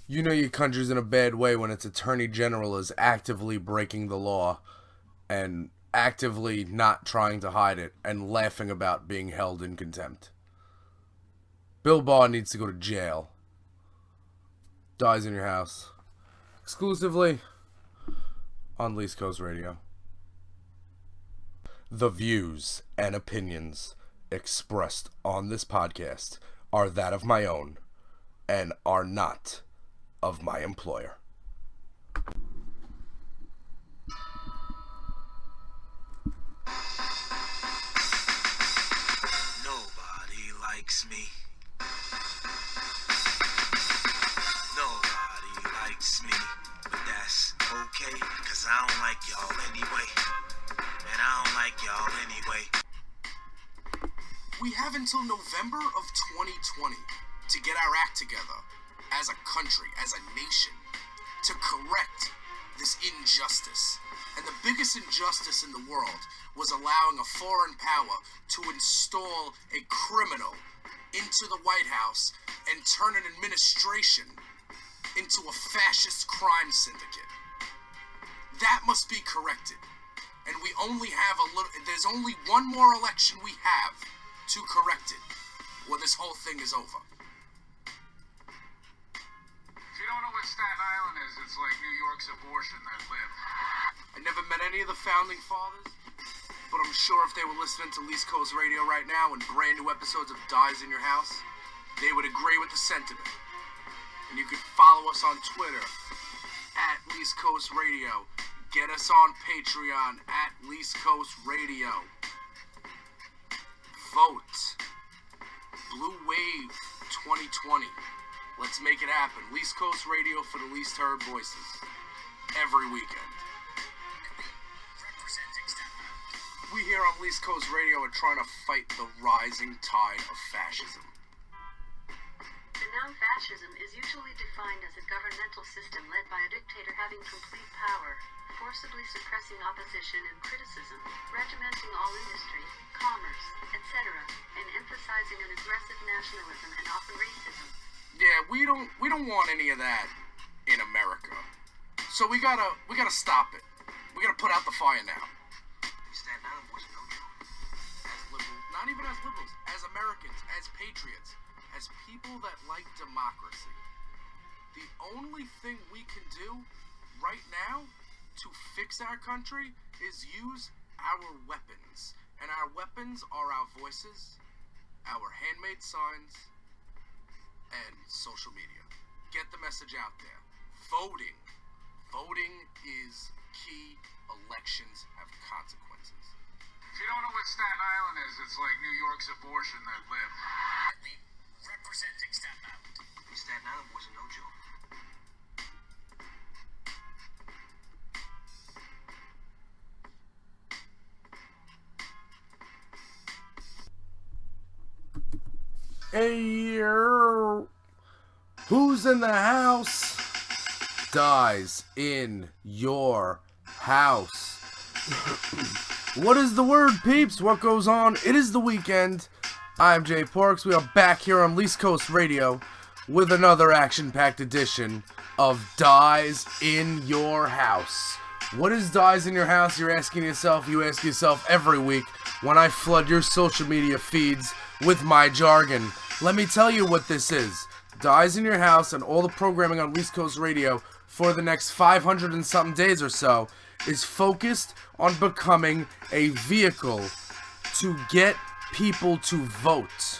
You know your country's in a bad way when its attorney general is actively breaking the law and actively not trying to hide it and laughing about being held in contempt. Bill Barr needs to go to jail. Dyze in your house. Exclusively on East Coast Radio. The views and opinions expressed on this podcast are that of my own and are not of my employer. Nobody likes me. Nobody likes me. But that's okay, cause I don't like y'all anyway. And I don't like y'all anyway. We have until November of 2020 to get our act together as a country, as a nation, to correct this injustice. And the biggest injustice in the world was allowing a foreign power to install a criminal into the White House and turn an administration into a fascist crime syndicate. That must be corrected. And we only have there's only one more election we have to correct it, or this whole thing is over. If you don't know what Staten Island is, it's like New York's abortion that lived. I never met any of the founding fathers, but I'm sure if they were listening to East Coast Radio right now and brand new episodes of Dyze in Your House, they would agree with the sentiment. And you can follow us on Twitter at East Coast Radio. Get us on Patreon at East Coast Radio. Vote. Blue Wave 2020. Let's make it happen. East Coast Radio for the least heard voices. Every weekend. We here on East Coast Radio are trying to fight the rising tide of fascism. The noun fascism is usually defined as a governmental system led by a dictator having complete power, forcibly suppressing opposition and criticism, regimenting all industry, commerce, etc., and emphasizing an aggressive nationalism and often racism. Yeah, we don't want any of that in America. So we gotta stop it. We gotta put out the fire now. Staten Island was no joke. As liberals, not even as liberals, as Americans, as patriots, as people that like democracy. The only thing we can do right now to fix our country is use our weapons. And our weapons are our voices, our handmade signs, and social media. Get the message out there. Voting. Voting is key. Elections have consequences. If you don't know what Staten Island is, it's like New York's abortion that lived. Representing Staten Island. Staten Island was no joke. Hey, who's in the house? Dyze in your house. What is the word, peeps? What goes on? It is the weekend. I'm Jay Parks. We are back here on East Coast Radio with another action-packed edition of Dyze in your house. What is Dyze in your house? You're asking yourself. You ask yourself every week when I flood your social media feeds with my jargon. Let me tell you what this is. Dyze in your house and all the programming on East Coast Radio for the next 500 and something days or so is focused on becoming a vehicle to get people to vote.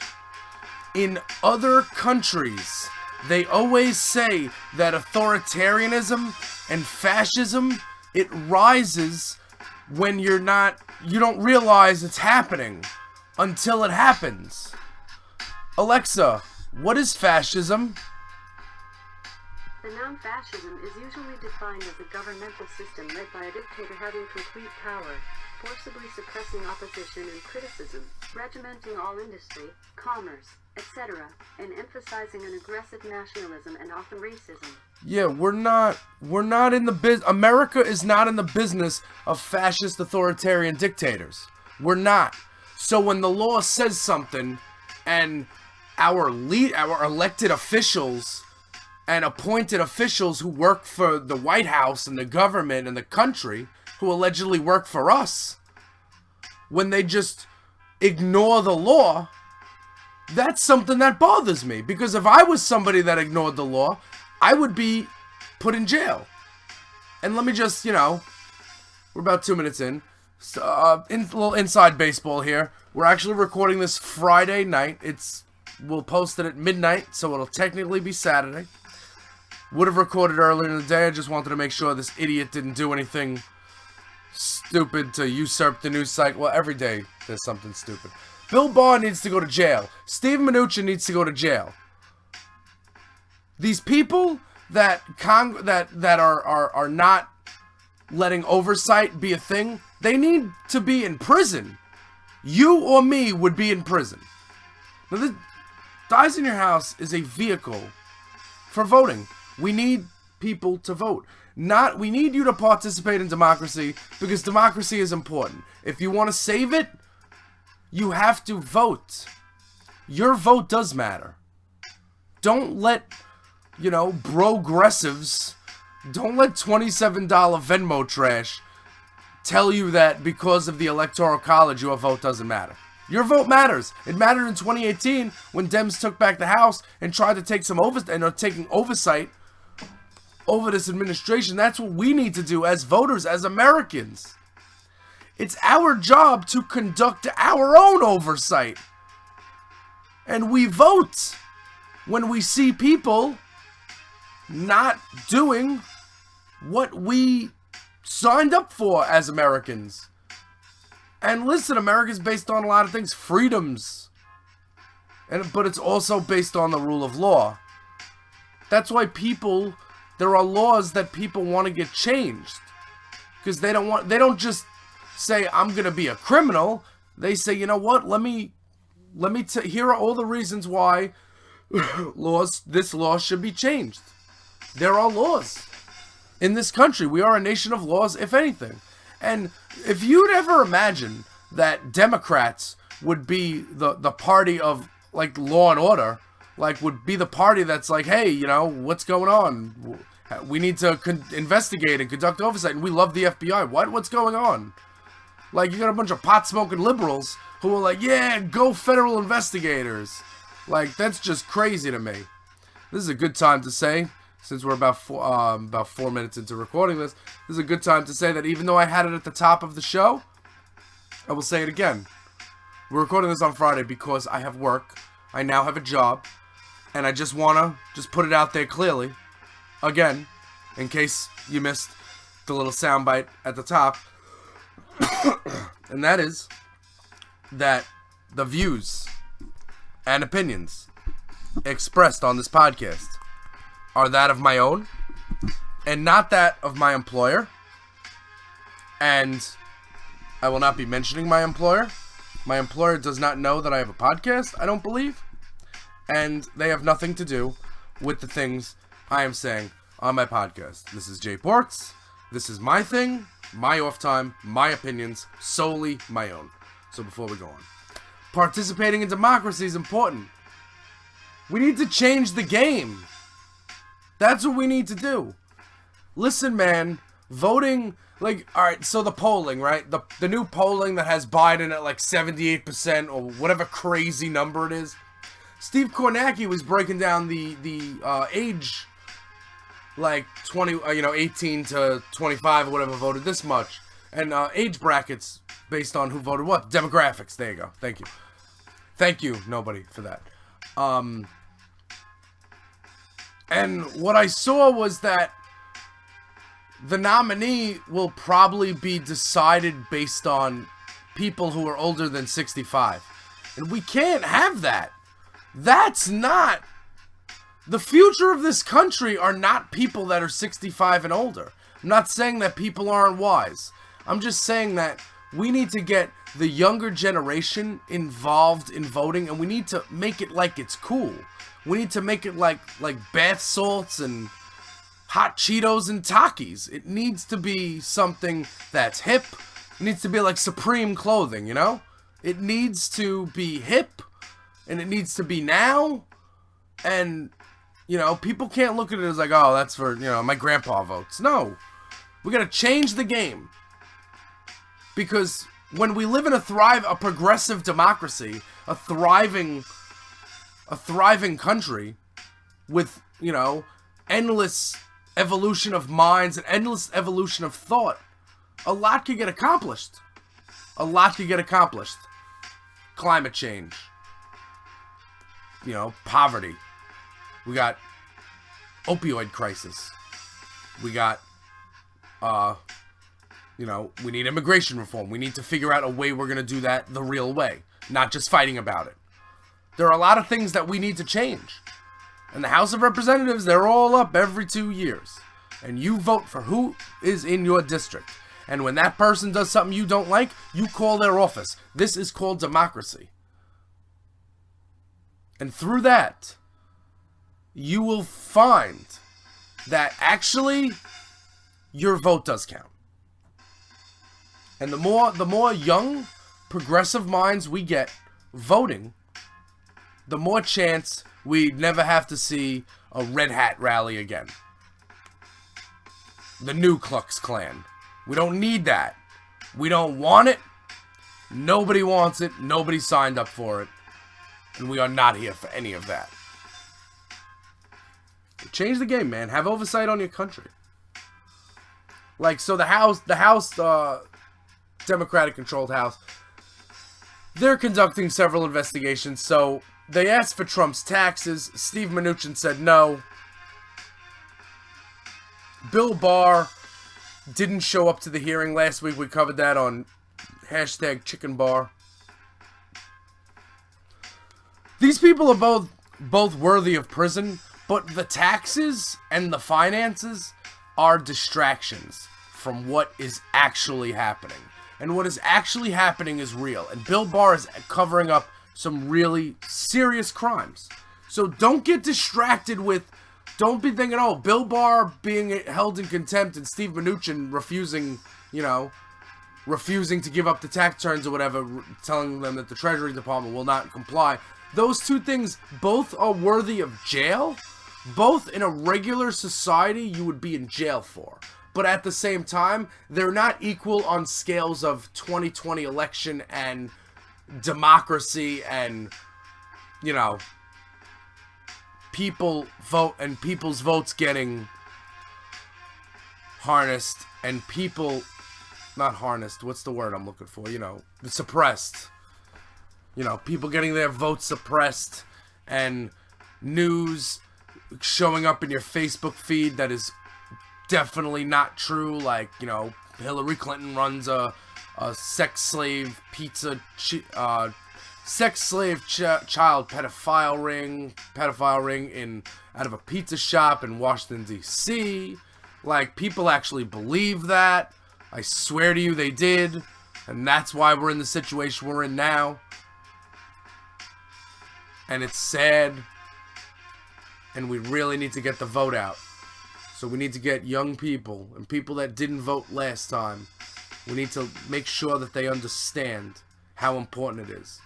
In other countries, they always say that authoritarianism and fascism, it rises when you don't realize it's happening until it happens. Alexa, what is fascism? The noun fascism is usually defined as a governmental system led by a dictator having complete power, forcibly suppressing opposition and criticism, regimenting all industry, commerce, etc., and emphasizing an aggressive nationalism and often racism. Yeah, we're not in the America is not in the business of fascist authoritarian dictators. We're not. So when the law says something and our elected officials and appointed officials who work for the White House and the government and the country, who allegedly work for us, when they just ignore the law, that's something that bothers me. Because if I was somebody that ignored the law, I would be put in jail. And let me just, we're about 2 minutes in. So, a little inside baseball here. We're actually recording this Friday night. We'll post it at midnight, so it'll technically be Saturday. Would have recorded earlier in the day. I just wanted to make sure this idiot didn't do anything stupid to usurp the news cycle. Well, every day there's something stupid. Bill Barr needs to go to jail. Steve Mnuchin needs to go to jail. These people that are not letting oversight be a thing, they need to be in prison. You or me would be in prison. Now, this Dyze in Your House is a vehicle for voting. We need people to vote. We need you to participate in democracy, because democracy is important. If you want to save it, you have to vote. Your vote does matter. Don't let, progressives, don't let $27 Venmo trash tell you that because of the Electoral College, your vote doesn't matter. Your vote matters. It mattered in 2018 when Dems took back the House and tried to take some taking oversight over this administration. That's what we need to do as voters, as Americans. It's our job to conduct our own oversight. And we vote when we see people not doing what we signed up for as Americans. And listen, America's based on a lot of things, freedoms, but it's also based on the rule of law. That's why there are laws that people want to get changed, because they don't just say, I'm going to be a criminal. They say, you know what, here are all the reasons why this law should be changed. There are laws in this country. We are a nation of laws, if anything. And if you'd ever imagine that Democrats would be the party of, like, law and order, like, would be the party that's like, hey, what's going on? We need to investigate and conduct oversight, and we love the FBI. What's going on? Like, you got a bunch of pot-smoking liberals who are like, yeah, go federal investigators. Like, that's just crazy to me. This is a good time to say, since we're about 4 minutes into recording this is a good time to say that even though I had it at the top of the show, I will say it again. We're recording this on Friday because I have work. I now have a job. And I just want to put it out there clearly. Again, in case you missed the little soundbite at the top. And that is that the views and opinions expressed on this podcast are that of my own and not that of my employer. And I will not be mentioning my employer. My employer does not know that I have a podcast, I don't believe. And they have nothing to do with the things I am saying on my podcast. This is Jay Ports. This is my thing, my off time, my opinions, solely my own. So before we go on, participating in democracy is important. We need to change the game. That's what we need to do. Listen, man, voting, like, alright, so the polling, right? The new polling that has Biden at like 78% or whatever crazy number it is. Steve Kornacki was breaking down the age, like 18 to 25 or whatever voted this much. And age brackets based on who voted what. Demographics, there you go. Thank you. Thank you, nobody, for that. And what I saw was that the nominee will probably be decided based on people who are older than 65. And we can't have that. That's not... The future of this country are not people that are 65 and older. I'm not saying that people aren't wise. I'm just saying that we need to get the younger generation involved in voting, and we need to make it like it's cool. We need to make it like bath salts and hot Cheetos and Takis. It needs to be something that's hip. It needs to be like Supreme clothing, It needs to be hip, and it needs to be now, and You know, people can't look at it as like, oh, that's for, my grandpa votes. No. We gotta change the game. Because when we live in a progressive democracy, a thriving country with, endless evolution of minds and endless evolution of thought, a lot can get accomplished. Climate change. Poverty. We got opioid crisis. We got, we need immigration reform. We need to figure out a way we're going to do that the real way, not just fighting about it. There are a lot of things that we need to change. And the House of Representatives, they're all up every 2 years. And you vote for who is in your district. And when that person does something you don't like, you call their office. This is called democracy. And through that, you will find that actually your vote does count. And the more young, progressive minds we get voting, the more chance we never have to see a red hat rally again. The Ku Klux Klan. We don't need that. We don't want it. Nobody wants it. Nobody signed up for it. And we are not here for any of that. Change the game, man. Have oversight on your country. Like, so the House, Democratic-controlled House, they're conducting several investigations. So they asked for Trump's taxes. Steve Mnuchin said no. Bill Barr didn't show up to the hearing last week. We covered that on #ChickenBar. These people are both worthy of prison, but the taxes and the finances are distractions from what is actually happening. And what is actually happening is real. And Bill Barr is covering up some really serious crimes. So don't get distracted with, don't be thinking, oh, Bill Barr being held in contempt and Steve Mnuchin refusing to give up the tax returns or whatever, telling them that the Treasury Department will not comply. Those two things both are worthy of jail. Both in a regular society you would be in jail for. But at the same time, they're not equal on scales of 2020 election and democracy and, people vote and people's votes getting harnessed and people, not harnessed, what's the word I'm looking for? Suppressed. People getting their votes suppressed and news showing up in your Facebook feed that is definitely not true. Like, Hillary Clinton runs a sex slave child pedophile ring out of a pizza shop in Washington, D.C. Like, people actually believe that. I swear to you they did. And that's why we're in the situation we're in now. And it's sad. And we really need to get the vote out. So we need to get young people and people that didn't vote last time. We need to make sure that they understand how important it is.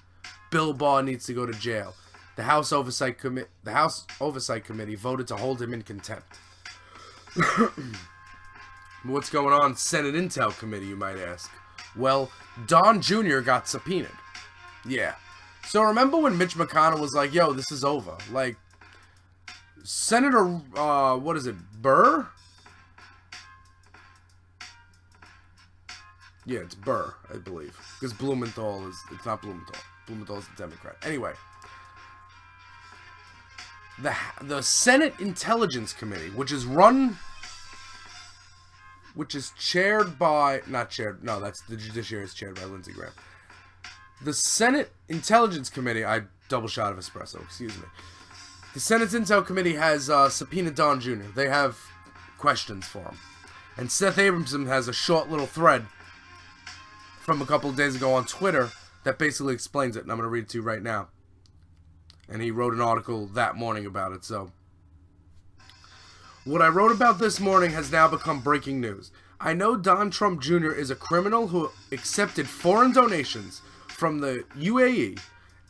Bill Barr needs to go to jail. The House Oversight Committee voted to hold him in contempt. What's going on? Senate Intel Committee, you might ask. Well, Don Jr. got subpoenaed. Yeah. So remember when Mitch McConnell was like, yo, this is over. Like, Senator, Burr? Yeah, it's Burr, I believe. Because Blumenthal it's not Blumenthal. Blumenthal's a Democrat. Anyway. The Senate Intelligence Committee, which is chaired by, that's the Judiciary is chaired by Lindsey Graham. The Senate Intelligence Committee, I double shot of espresso, excuse me. The Senate Intel Committee has subpoenaed Don Jr. They have questions for him. And Seth Abramson has a short little thread from a couple of days ago on Twitter that basically explains it, and I'm going to read it to you right now. And he wrote an article that morning about it, so. What I wrote about this morning has now become breaking news. I know Don Trump Jr. is a criminal who accepted foreign donations from the UAE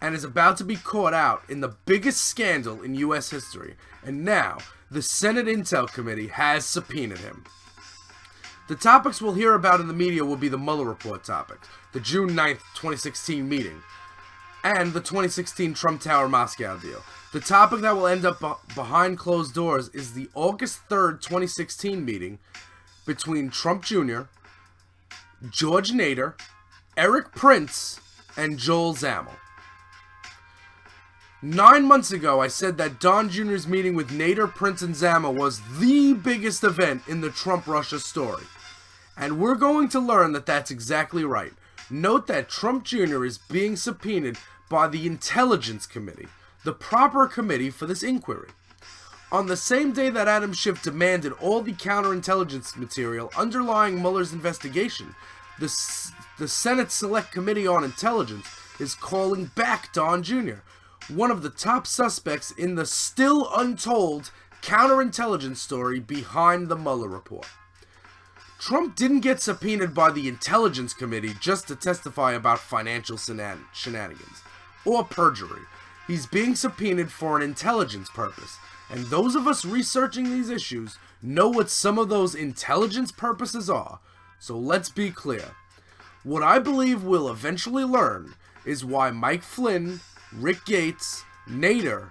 and is about to be caught out in the biggest scandal in U.S. history. And now, the Senate Intel Committee has subpoenaed him. The topics we'll hear about in the media will be the Mueller report topics, the June 9th, 2016 meeting, and the 2016 Trump Tower Moscow deal. The topic that will end up behind closed doors is the August 3rd, 2016 meeting between Trump Jr., George Nader, Eric Prince, and Joel Zammel. 9 months ago, I said that Don Jr.'s meeting with Nader, Prince, and Zammel was the biggest event in the Trump-Russia story. And we're going to learn that that's exactly right. Note that Trump Jr. is being subpoenaed by the Intelligence Committee, the proper committee for this inquiry. On the same day that Adam Schiff demanded all the counterintelligence material underlying Mueller's investigation, the Senate Select Committee on Intelligence is calling back Don Jr., one of the top suspects in the still untold counterintelligence story behind the Mueller report. Trump didn't get subpoenaed by the Intelligence Committee just to testify about financial shenanigans or perjury. He's being subpoenaed for an intelligence purpose, and those of us researching these issues know what some of those intelligence purposes are. So let's be clear. What I believe we'll eventually learn is why Mike Flynn, Rick Gates, Nader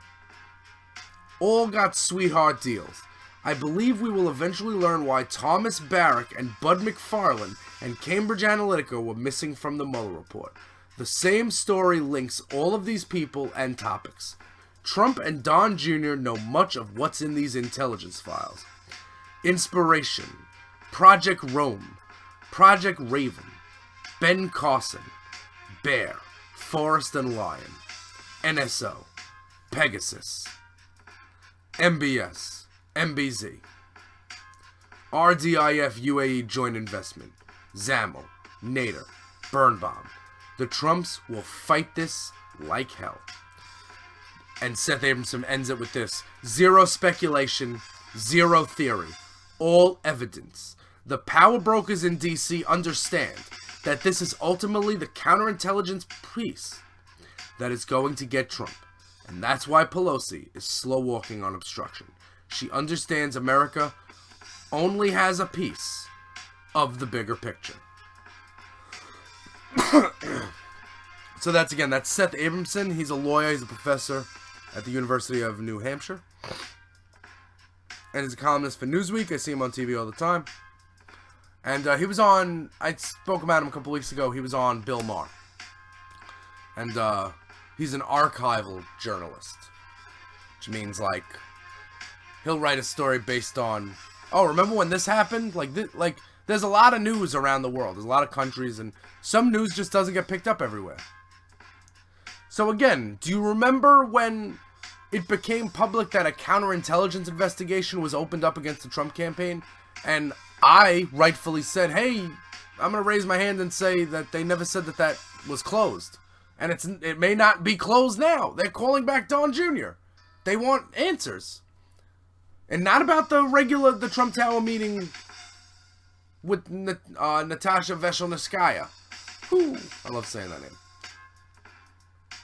all got sweetheart deals. I believe we will eventually learn why Thomas Barrack and Bud McFarlane and Cambridge Analytica were missing from the Mueller report. The same story links all of these people and topics. Trump and Don Jr. know much of what's in these intelligence files. Inspiration, Project Rome, Project Raven, Ben Carson, Bear, Forrest and Lion, NSO, Pegasus, MBS, MBZ, RDIF UAE Joint Investment, Zammel, Nader, Birnbaum. The Trumps will fight this like hell. And Seth Abramson ends it with this: zero speculation, zero theory, all evidence. The power brokers in DC understand that this is ultimately the counterintelligence piece that is going to get Trump. And that's why Pelosi is slow walking on obstruction. She understands America only has a piece of the bigger picture. So that's Seth Abramson. He's a lawyer, he's a professor at the University of New Hampshire. And he's a columnist for Newsweek. I see him on TV all the time. And he was on, I spoke about him a couple weeks ago, he was on Bill Maher. And he's an archival journalist. Which means, like, he'll write a story based on, oh, remember when this happened? Like, there's a lot of news around the world. There's a lot of countries, and some news just doesn't get picked up everywhere. So again, do you remember when it became public that a counterintelligence investigation was opened up against the Trump campaign? And I rightfully said, hey, I'm going to raise my hand and say that they never said that that was closed. And it may not be closed now. They're calling back Don Jr. They want answers. And not about the Trump Tower meeting with Natasha Veshelnitskaya. Whew, I love saying that name.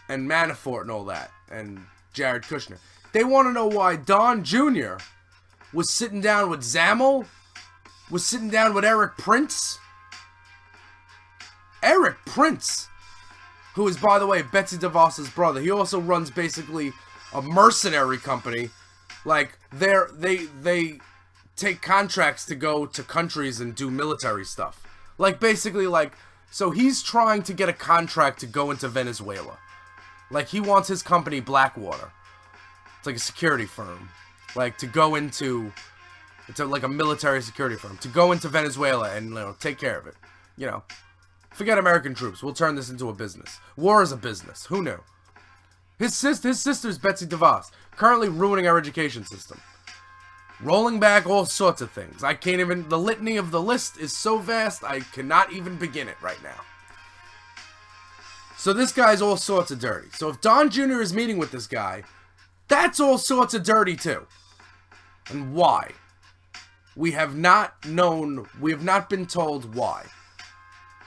And Manafort and all that. And Jared Kushner. They want to know why Don Jr. was sitting down with Zammel, was sitting down with Eric Prince. Eric Prince, who is, by the way, Betsy DeVos's brother. He also runs basically a mercenary company. Like, they take contracts to go to countries and do military stuff. Like, basically, like, so he's trying to get a contract to go into Venezuela. Like, he wants his company, Blackwater. It's like a security firm. Like, to go into, like a military security firm. To go into Venezuela and, take care of it. Forget American troops. We'll turn this into a business. War is a business. Who knew? His sister's Betsy DeVos, currently ruining our education system. Rolling back all sorts of things. I can't even, the litany of the list is so vast, I cannot even begin it right now. So this guy's all sorts of dirty. So if Don Jr. is meeting with this guy, that's all sorts of dirty too. And why? We have not been told why.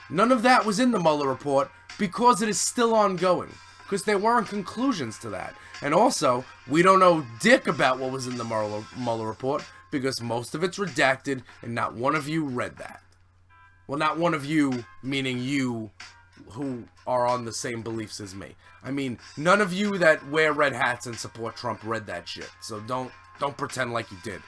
None of that was in the Mueller report because it is still ongoing. because there weren't conclusions to that. And also, we don't know dick about what was in the Mueller report because most of it's redacted and not one of you read that. Well, not one of you, meaning you who are on the same beliefs as me. I mean, none of you that wear red hats and support Trump read that shit. So don't pretend like you did.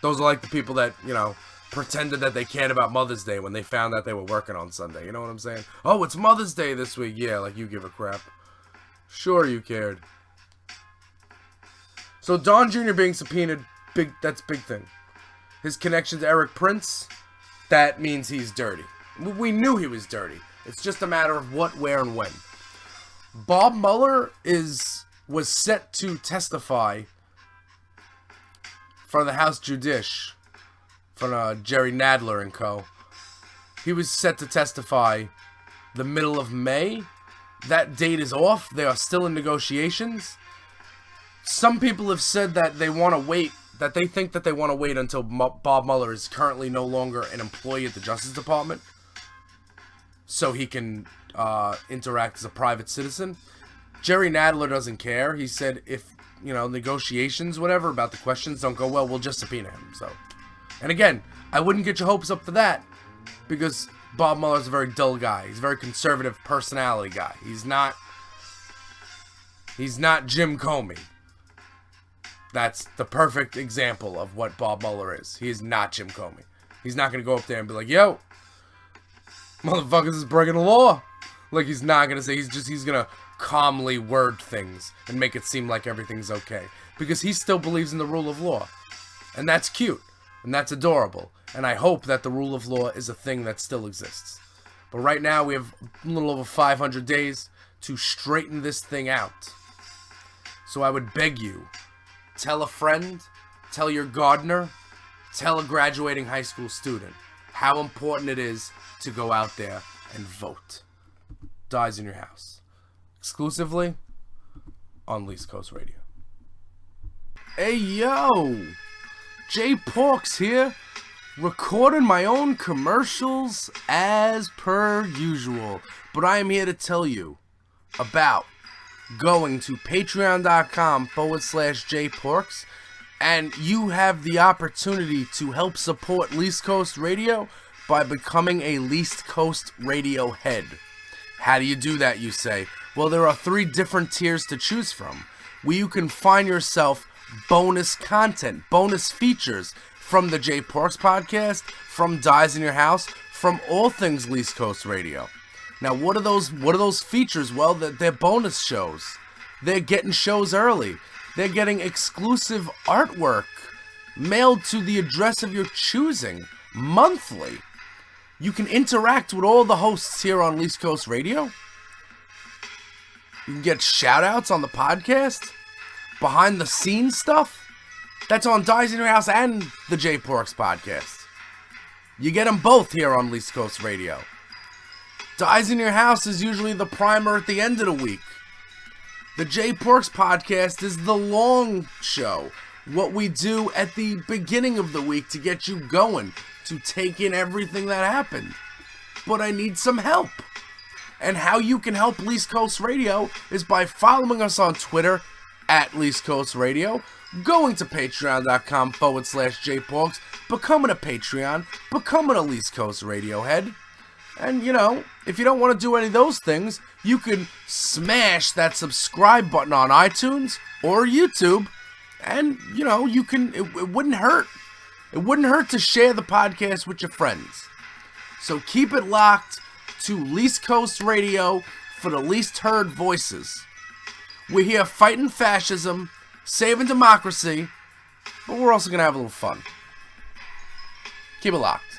Those are like the people that, you know, pretended that they cared about Mother's Day when they found out they were working on Sunday. You know what I'm saying? Oh, it's Mother's Day this week. Yeah, like you give a crap. Sure you cared. So Don Jr. being subpoenaed, that's big thing. His connection to Eric Prince, that means he's dirty. We knew he was dirty. It's just a matter of what, where, and when. Bob Mueller was set to testify for the House Judish, for Jerry Nadler and co. He was set to testify the middle of May. That date is off. They are still in negotiations. Some people have said that they want to wait, that they think that they want to wait until Bob Mueller is currently no longer an employee at the Justice Department, so he can interact as a private citizen. Jerry Nadler doesn't care. He said if, you know, negotiations, whatever, about the questions don't go well, we'll just subpoena him. So, and again, I wouldn't get your hopes up for that, because Bob Mueller's a very dull guy. He's a very conservative personality guy. He's not Jim Comey. That's the perfect example of what Bob Mueller is. He is not Jim Comey. He's not going to go up there and be like, yo, motherfuckers is breaking the law. Like, he's not going to say, he's going to calmly word things and make it seem like everything's okay. Because he still believes in the rule of law. And that's cute. And that's adorable. And I hope that the rule of law is a thing that still exists. But right now, we have a little over 500 days to straighten this thing out. So I would beg you, tell a friend, tell your gardener, tell a graduating high school student how important it is to go out there and vote. Dyze in your house. Exclusively on East Coast Radio. Hey, yo! Jay Porks here, recording my own commercials as per usual. But I am here to tell you about going to patreon.com/JPorks, and you have the opportunity to help support East Coast Radio by becoming a East Coast Radio head. How do you do that, you say? Well, there are 3 different tiers to choose from, where you can find yourself bonus content, bonus features from the Jay Porks podcast, from Dyze in Your House, from all things East Coast Radio. Now, what are those features? Well, they're bonus shows. They're getting shows early. They're getting exclusive artwork mailed to the address of your choosing monthly. You can interact with all the hosts here on East Coast Radio. You can get shout-outs on the podcast. Behind-the-scenes stuff. That's on Dyze in Your House and the Jay Porks podcast. You get them both here on East Coast Radio. Dyze in Your House is usually the primer at the end of the week. The Jay Porks podcast is the long show. What we do at the beginning of the week to get you going, to take in everything that happened. But I need some help. And how you can help East Coast Radio is by following us on Twitter at East Coast Radio, going to patreon.com/JPorks, becoming a Patreon, becoming a East Coast Radio head. And, you know, if you don't want to do any of those things, you can smash that subscribe button on iTunes or YouTube. And, you know, you can, it wouldn't hurt. It wouldn't hurt to share the podcast with your friends. So keep it locked to East Coast Radio for the least heard voices. We're here fighting fascism, saving democracy, but we're also going to have a little fun. Keep it locked.